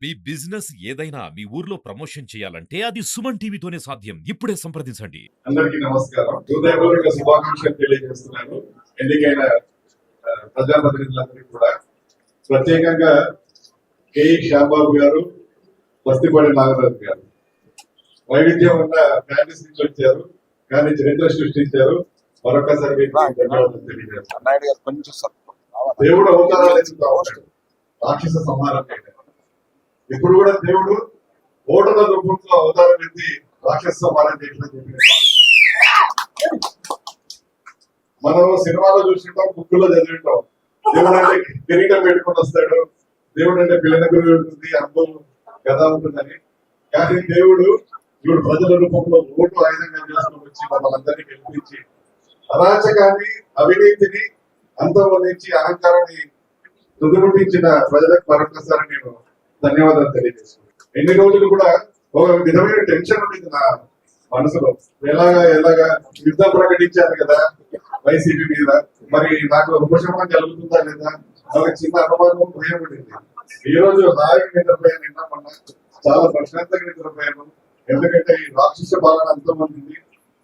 మీ business ఏదైనా మీ ఊర్లో promotion చేయాలంటే అది సుమన్ టీవీతోనే సాధ్యం. ఇప్పుడే సంప్రదించండి. అందరికీ నమస్కారం. హృదయపూర్వక శుభాకాంక్షలు తెలియజేస్తున్నాను. ఎన్నికైన ప్రజాప్రతినిధులందరికీ కూడా ప్రత్యేకంగా కె శ్యాంబాబు గారు, బస్తిపాటి నాగరాజు గారు వైవిధ్యం ఉన్న ఫ్యామిలీస్ నుంచి వచ్చారు, కానీ చరిత్ర సృష్టించారు. మరొకసారి మీకు ధన్యవాదాలు తెలియజేస్తాను. దేవుడు అవతారాలు ఎత్తుతా ఉంటాడు, రాక్షస సంహారం చేయడం. ఇప్పుడు కూడా దేవుడు ఓటర్ల రూపంలో అవతారం ఎత్తి రాక్షస సంహారం చేయడం చెప్పిన మనం సినిమాలో చూసింటాం, బుక్కులో చదివింటాం. దేవుడు అంటే కిరీటం పెట్టుకుని వస్తాడు, దేవుడు అంటే పిల్లల గురి ఉంటుంది, అనుభవం గదా ఉంటుందని. కానీ దేవుడు ఇప్పుడు ప్రజల రూపంలో ఓటు ఆయుధంగా చేసుకుని వచ్చి మమ్మల్ని అందరినీ గెలిపించి అరాచకాన్ని, అవినీతిని అంతమొందించి అహంకారాన్ని తుదిముట్టించిన ప్రజలకు మరొకసారి నేను ధన్యవాదాలు తెలియజేస్తున్నాను. ఎన్ని రోజులు కూడా ఒక విధమైన టెన్షన్ ఉండేది నా మనసులో. ఎలాగా యుద్ధం ప్రకటించారు కదా వైసీపీ మీద, మరి నాకు ఉపశమనం కలుగుతుందా లేదా, నాకు చిన్న అనుమానం, భయం ఉండింది. ఈ రోజు హాయిగా నిద్రపోయాను, నిన్న మొన్న చాలా ప్రశాంతంగా నిద్రపోయాను. ఎందుకంటే ఈ రాక్షస పాలన అంతమంది.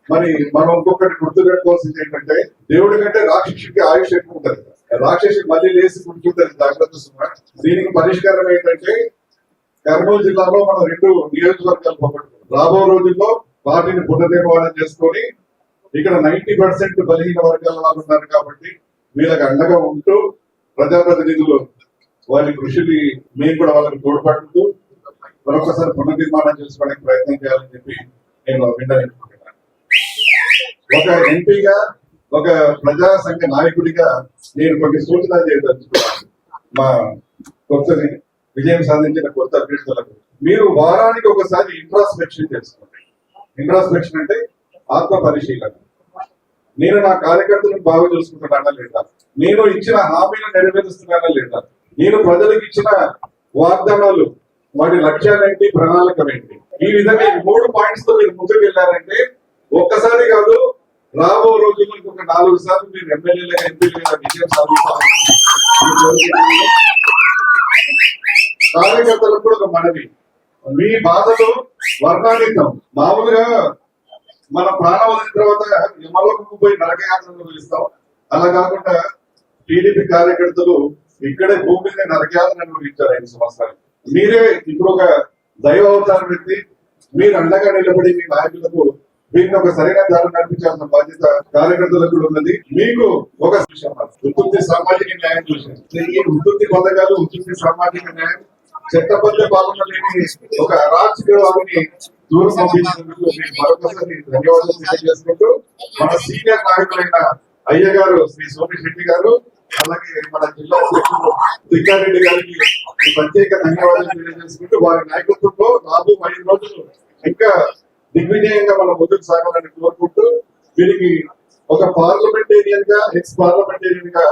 మరి మనం ఇంకొకటి గుర్తుపెట్టుకోవాల్సింది ఏంటంటే, దేవుడి కంటే రాక్షసుడికి ఆయుష్ ఎక్కువ ఉంటుంది. రాక్షసి మళ్ళీ లేసి గుర్తుంటుంది, జాగ్రత్త సుమా. దీనికి పరిష్కారం ఏంటంటే, కర్నూలు జిల్లాలో మనం 2 నియోజకవర్గాలు పోగొట్టుకున్నాం. రాబో రోజుల్లో పార్టీని పునర్నిర్మాణం చేసుకొని ఇక్కడ 90% బలహీన వర్గాల వాళ్ళు ఉన్నారు కాబట్టి వీళ్ళకి అండగా ఉంటూ ప్రజాప్రతినిధులు వారి కృషిని మేము కూడా వాళ్ళకి తోడ్పడుతూ మరొకసారి పునర్నిర్మాణం చేసుకోవడానికి ప్రయత్నం చేయాలని చెప్పి నేను విన్నవించుకుంటున్నాను. ఒక ఎంపీగా, ఒక ప్రజా సంఘ నాయకుడిగా నేను కొన్ని సూచనలు చేయదలుచుకున్నాను. మా కొత్త విజయం సాధించిన కొత్త అభ్యర్థులకు మీరు వారానికి ఒకసారి ఇంట్రాస్పెక్షన్ చేసుకోండి. ఇంట్రాస్పెక్షన్ అంటే ఆత్మ పరిశీలన. నేను నా కార్యకర్తలను బాగా చూసుకుంటున్నానా లేదా, నేను ఇచ్చిన హామీలు నెరవేరుస్తున్నానా లేదా, నేను ప్రజలకు ఇచ్చిన వాగ్దానాలు, వాటి లక్ష్యాలేంటి, ప్రణాళికలేంటి. ఈ విధంగా 3 పాయింట్స్ తో మీరు ముందుకు వెళ్ళారంటే ఒక్కసారి కాదు, రాబో రోజుల్లో ఇంకొక 4 సార్లు మీరు ఎమ్మెల్యేలుగా, ఎంపీలుగా విజయం సాధిస్తారు. కార్యకర్తలకు కూడా ఒక మనవి, మీ బాధలు వర్ణాతీతం. మామూలుగా మన ప్రాణం వదిలిన తర్వాత యమలోకకు పోయి నరకయాత్రలు పిలుస్తాం. అలా కాకుండా టీడీపీ కార్యకర్తలు ఇక్కడే భూమి మీద నరకయాత్ర అనుభవించారు 5 సంవత్సరాలు. మీరే ఇప్పుడు ఒక దైవ అవతారం వ్యక్తి, మీరు అండగా నిలబడి మీ నాయకులకు వీరిని ఒక సరైన దారి నడిపించాల్సిన బాధ్యత కార్యకర్తలకు కూడా ఉన్నది. మీకు ఒక ఉత్పత్తి సామాజిక న్యాయం చూసారు. ఈ ఉత్పత్తి పథకాలు, ఉత్పత్తి సామాజిక న్యాయం, చట్టబద్ధ పాలన లేని ఒక అరాచకవాదిని దూరం పంపించినందుకు మరొకసారి ధన్యవాదాలు తెలియజేసుకుంటూ, మన సీనియర్ నాయకులైన అయ్య గారు, శ్రీ సోమిశెట్టి గారు, అలాగే మన జిల్లా అధ్యక్షుడు దిగ్గారెడ్డి గారికి ప్రత్యేక ధన్యవాదాలు తెలియజేసుకుంటూ, వారి నాయకత్వంలో రాబో 5 రోజులు ఇంకా దిగ్విజయంగా మనం ముందుకు సాగాలని కోరుకుంటూ, వీరికి ఒక పార్లమెంటేరియన్ గా, ఎక్స్ పార్లమెంటేరియన్ గా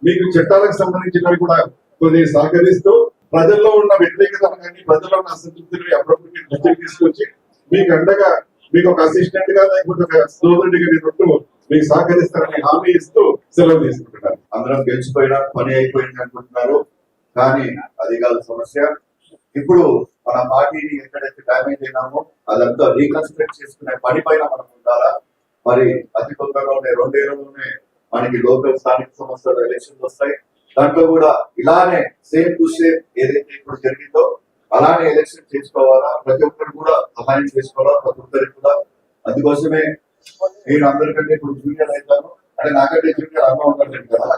మీకు చట్టాలకు సంబంధించినవి కూడా కొన్ని సహకరిస్తూ, ప్రజల్లో ఉన్న వ్యతిరేకతను కానీ, ప్రజల్లో ఉన్న అసంతృప్తిని అప్పుడప్పుడు దృష్టికి తీసుకొచ్చి మీకు అండగా, మీకు ఒక అసిస్టెంట్ గా, లేకపోతే ఒక సోదరుడిగా నేను మీకు సహకరిస్తారని హామీ ఇస్తూ సెలవు తీసుకుంటున్నారు. అందరం గెలిచిపోయినా పని అయిపోయింది అనుకుంటున్నారు, కానీ అది కాదు సమస్య. ఇప్పుడు మన పార్టీని ఎక్కడైతే డ్యామేజ్ అయినామో అదంతా రీకన్స్ట్రక్ట్ చేసుకునే పని పైన మనం ఉండాలా. మరి అతి తొందరలోనే 2 ఏళ్లలోనే మనకి లోకల్ స్థానిక సంస్థల ఎలక్షన్స్ వస్తాయి. దాంట్లో కూడా ఇలానే సేమ్ టు సేమ్ ఏదైతే ఇప్పుడు జరిగిందో అలానే ఎలక్షన్ చేసుకోవాలా, ప్రతి ఒక్కరు కూడా సహాయం చేసుకోవాలా, ప్రతి ఒక్కరికి కూడా. అందుకోసమే నేను అందరికంటే ఇప్పుడు జూనియర్ అవుతాను, అంటే నాకంటే జూనియర్ అమ్మ ఉన్నాను కదా,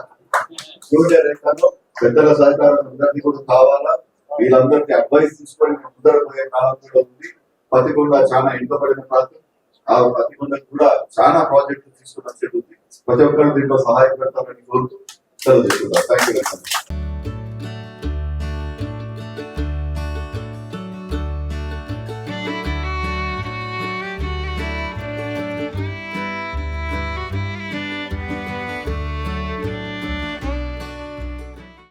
జూనియర్ అవుతాను. పెద్దల సహకారం అందరినీ కూడా కావాలా. వీళ్ళందరికీ అడ్వైస్ తీసుకొని ముందర పోయే కాలం కూడా ఉంది. పతికొండ చాలా ఇంటపడిన ప్రాంతం, ఆ పతికొండకు కూడా చాలా ప్రాజెక్టులు తీసుకున్న జరుగుతుంది. ప్రతి ఒక్కరు దీంట్లో సహాయపడతారని కోరుతూ సెలవు తీసుకుంటారు. Thank you.